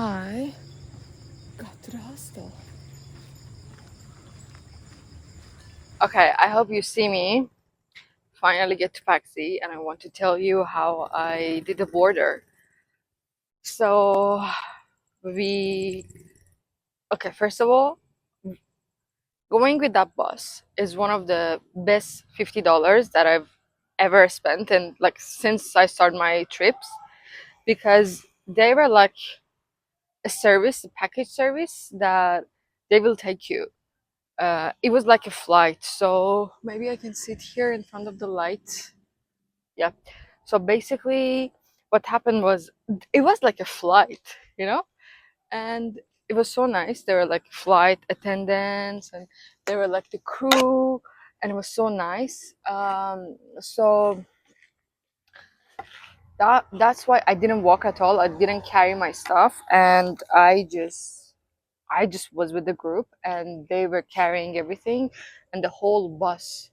I got to the hostel. Okay, I hope you see me finally get to Paxi, and I want to tell you how I did the border. So we okay, first of all, going with that bus is one of the best $50 that I've ever spent and like since I started my trips because they were like a service, a package service that they will take you. It was like a flight, so maybe I can sit here in front of the light. Yeah. So basically, what happened was it was like a flight, and it was so nice. There were like flight attendants, and they were like the crew, and it was so nice. So that's why I didn't walk at all. I didn't carry my stuff, and I just was with the group, and they were carrying everything, and the whole bus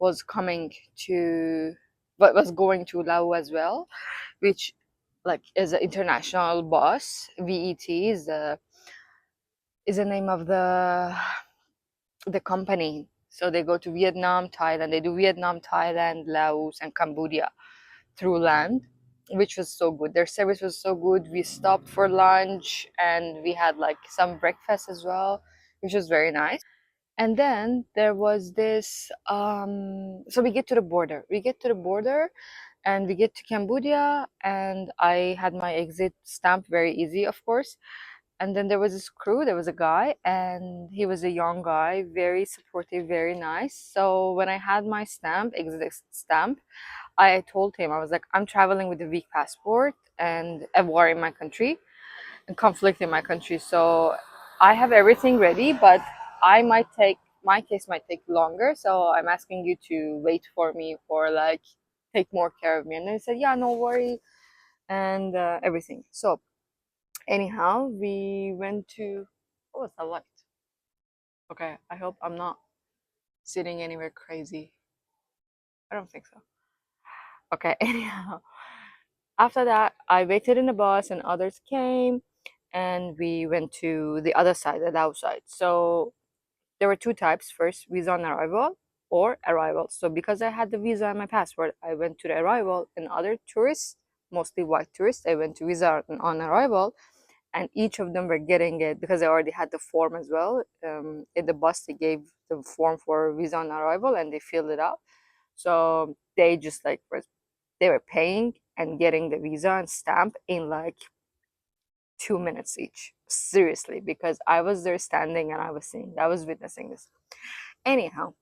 was coming to, but was going to Laos as well, which like is an international bus. VET is the name of the company. So they go to Vietnam, Thailand. They do Vietnam, Thailand, Laos, and Cambodia through land, which was so good. Their service was so good. We stopped for lunch and we had like some breakfast as well, which was very nice. And then there was this so we get to the border. We get to the border and we get to Cambodia, and I had my exit stamp very easy, of course. And then there was this crew, there was a guy, and he was a young guy, very supportive, very nice. So when I had my stamp, exit stamp, I told him, I was like, I'm traveling with a weak passport and a war in my country and conflict in my country. So I have everything ready, but my case might take longer. So I'm asking you to wait for me or like take more care of me. And they said, yeah, no worry, and everything. So anyhow, we went to, what was the light? Okay, I hope I'm not sitting anywhere crazy. I don't think so. Okay, anyhow, after that, I waited in the bus and others came and we went to the other side, the Lao side. So there were two types. First, visa on arrival or arrival. So because I had the visa and my passport, I went to the arrival, and other tourists, mostly white tourists, I went to visa on arrival, and each of them were getting it because I already had the form as well. In the bus, they gave the form for visa on arrival and they filled it out. So they just like they were paying and getting the visa and stamp in like 2 minutes each. Seriously, because I was there standing and I was witnessing this. Anyhow,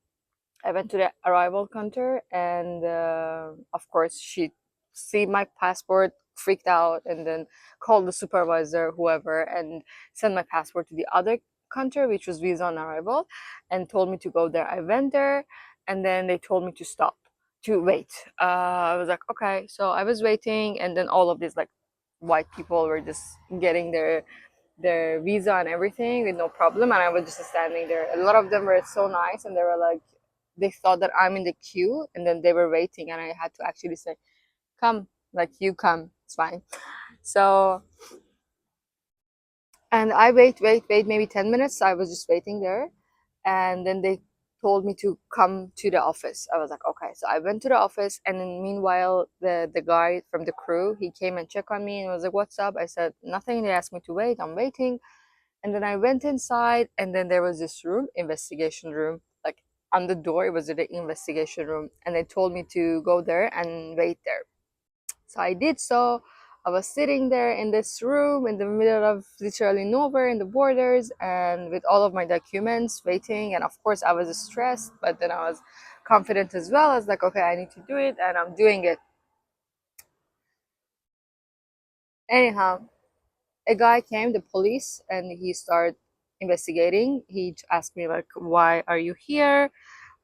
I went to the arrival counter, and of course, she see my passport, freaked out, and then called the supervisor, whoever, and sent my passport to the other counter, which was visa on arrival, and told me to go there. I went there, and then they told me to stop, to wait. I was like, okay. So I was waiting, and then all of these like white people were just getting their visa and everything with no problem, and I was just standing there. A lot of them were so nice, and they were like, they thought that I'm in the queue, and then they were waiting, and I had to actually say, come, like, you come, it's fine. So, and I wait maybe 10 minutes. I was just waiting there, and then they told me to come to the office. I was like, okay. So I went to the office, and then meanwhile the guy from the crew, he came and checked on me and was like, what's up? I said nothing. They asked me to wait. I'm waiting. And then I went inside, and then there was this room, investigation room, like on the door, it was the investigation room. And they told me to go there and wait there. So I did so. I was sitting there in this room in the middle of literally nowhere in the borders, and with all of my documents waiting. And of course, I was stressed, but then I was confident as well. I was like, okay, I need to do it, and I'm doing it. Anyhow, a guy came, the police, and he started investigating. He asked me like, why are you here?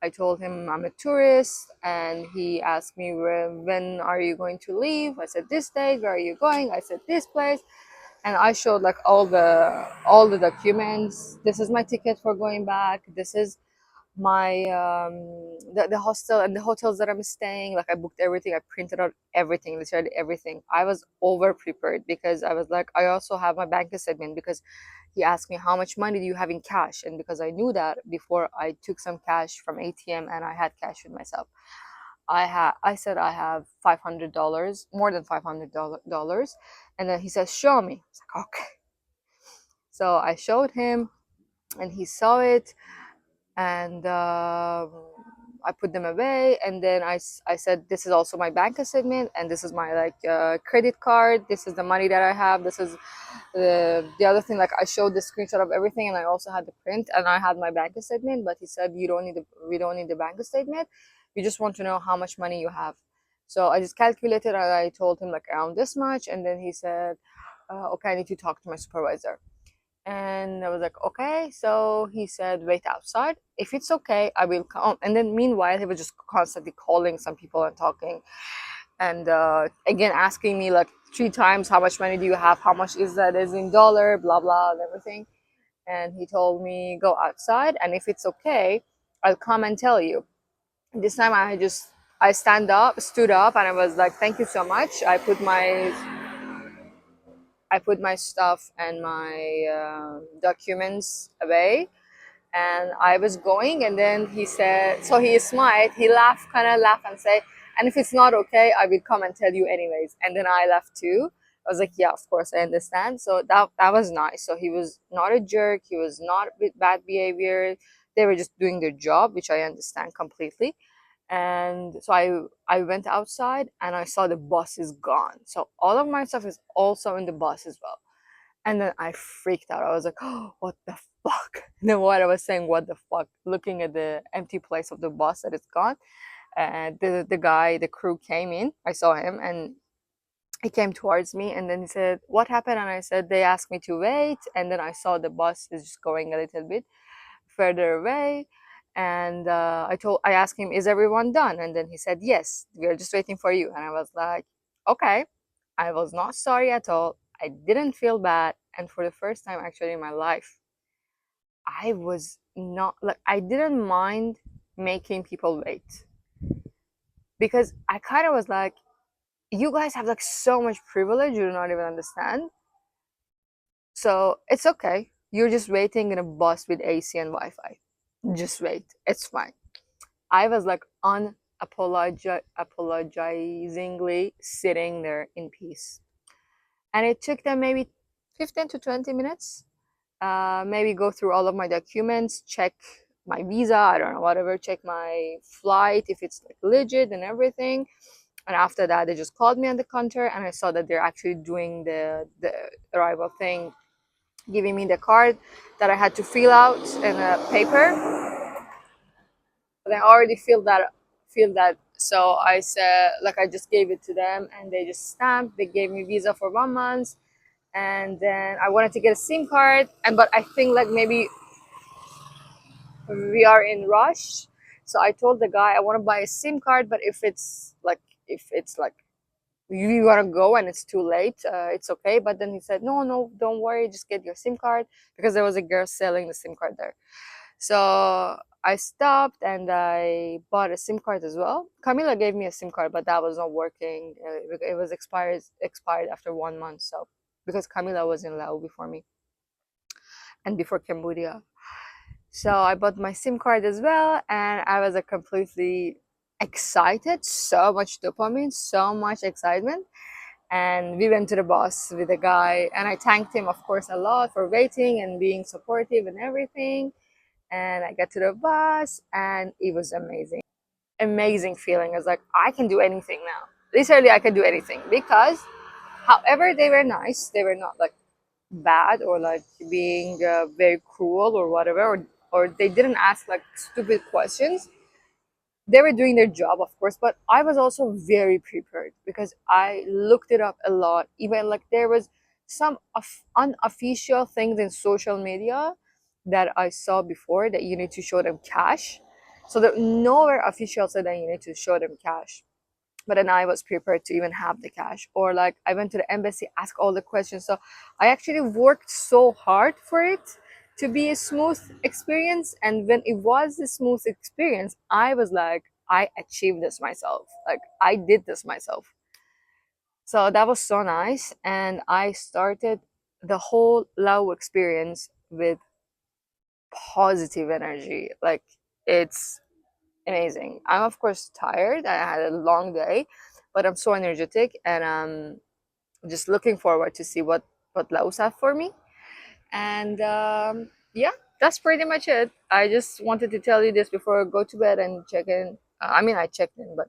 I told him I'm a tourist, and he asked me, when are you going to leave? I said this date. Where are you going? I said this place, and I showed like all the documents. This is my ticket for going back. This is my the hostel and the hotels that I'm staying. Like I booked everything, I printed out everything, literally everything. I was over prepared because I was like, I also have my bank statement because he asked me how much money do you have in cash, and because I knew that before, I took some cash from ATM and I had cash with myself. I said I have $500, more than $500, and then he says, show me. I was like, okay. So I showed him, and he saw it, and I put them away, and then I said, this is also my bank statement, and this is my like credit card, this is the money that I have, this is the other thing. Like I showed the screenshot of everything, and I also had the print, and I had my bank statement, but he said, you don't need we don't need the bank statement, we just want to know how much money you have. So I just calculated, and I told him like around this much, and then he said, okay, I need to talk to my supervisor. And I was like, okay. So he said, wait outside. If it's okay, I will come. And then meanwhile, he was just constantly calling some people and talking. And again, asking me like three times, how much money do you have? How much is that is in dollar, blah, blah, and everything. And he told me, go outside. And if it's okay, I'll come and tell you. This time I stood up, and I was like, thank you so much. I put my stuff and my documents away, and I was going, and then he said, so he smiled, he laughed, kind of laughed, and say, and if it's not okay, I will come and tell you anyways. And then I left too. I was like, yeah, of course, I understand. So that was nice. So he was not a jerk. He was not with bad behavior. They were just doing their job, which I understand completely. And so I went outside, and I saw the bus is gone. So all of my stuff is also in the bus as well. And then I freaked out. I was like, oh, what the fuck? And then what I was saying, what the fuck? Looking at the empty place of the bus that it's gone. And the crew came in. I saw him, and he came towards me, and then he said, what happened? And I said, they asked me to wait. And then I saw the bus is just going a little bit further away. And I asked him, is everyone done? And then he said, yes, we are just waiting for you. And I was like, okay. I was not sorry at all. I didn't feel bad. And for the first time actually in my life, I was not like, I didn't mind making people wait, because I kind of was like, you guys have like so much privilege, you do not even understand. So it's okay. You're just waiting in a bus with AC and Wi Fi. Just wait. It's fine. I was like apologizingly sitting there in peace. And it took them maybe 15 to 20 minutes. Maybe go through all of my documents, check my visa, I don't know, whatever, check my flight, if it's like legit and everything. And after that, they just called me on the counter, and I saw that they're actually doing the arrival thing, giving me the card that I had to fill out in a paper. But I already feel that. So I said, like, I just gave it to them, and they just stamped. They gave me visa for 1 month, and then I wanted to get a SIM card, and but I think like maybe we are in rush. So I told the guy I want to buy a SIM card, but if it's like you want to go and it's too late, it's okay. But then he said, no, no, don't worry, just get your SIM card, because there was a girl selling the SIM card there. So I stopped and I bought a SIM card as well. Camila gave me a SIM card, but that was not working. It was expired after 1 month. So because Camila was in Laos before me and before Cambodia. So I bought my SIM card as well, and I was completely excited. So much dopamine, so much excitement. And we went to the bus with the guy, and I thanked him, of course, a lot for waiting and being supportive and everything. And I got to the bus, and it was amazing. Amazing feeling. I was like, I can do anything now. Literally, I can do anything, because however they were nice, they were not like bad or like being very cruel or whatever, or they didn't ask like stupid questions. They were doing their job, of course, but I was also very prepared because I looked it up a lot. Even like there was some unofficial things in social media that I saw before, that you need to show them cash. So that nowhere official said that you need to show them cash. But then I was prepared to even have the cash. Or like I went to the embassy, asked all the questions. So I actually worked so hard for it to be a smooth experience. And when it was a smooth experience, I was like, I achieved this myself. Like I did this myself. So that was so nice. And I started the whole Lao experience with positive energy. Like it's amazing. I'm of course tired. I had a long day, but I'm so energetic and I'm just looking forward to see what Laos have for me. And yeah, that's pretty much it. I just wanted to tell you this before I go to bed and check in. I mean, I checked in, but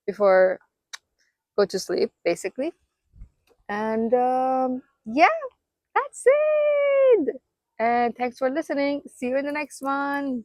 before go to sleep, basically. And yeah, that's it. And thanks for listening. See you in the next one.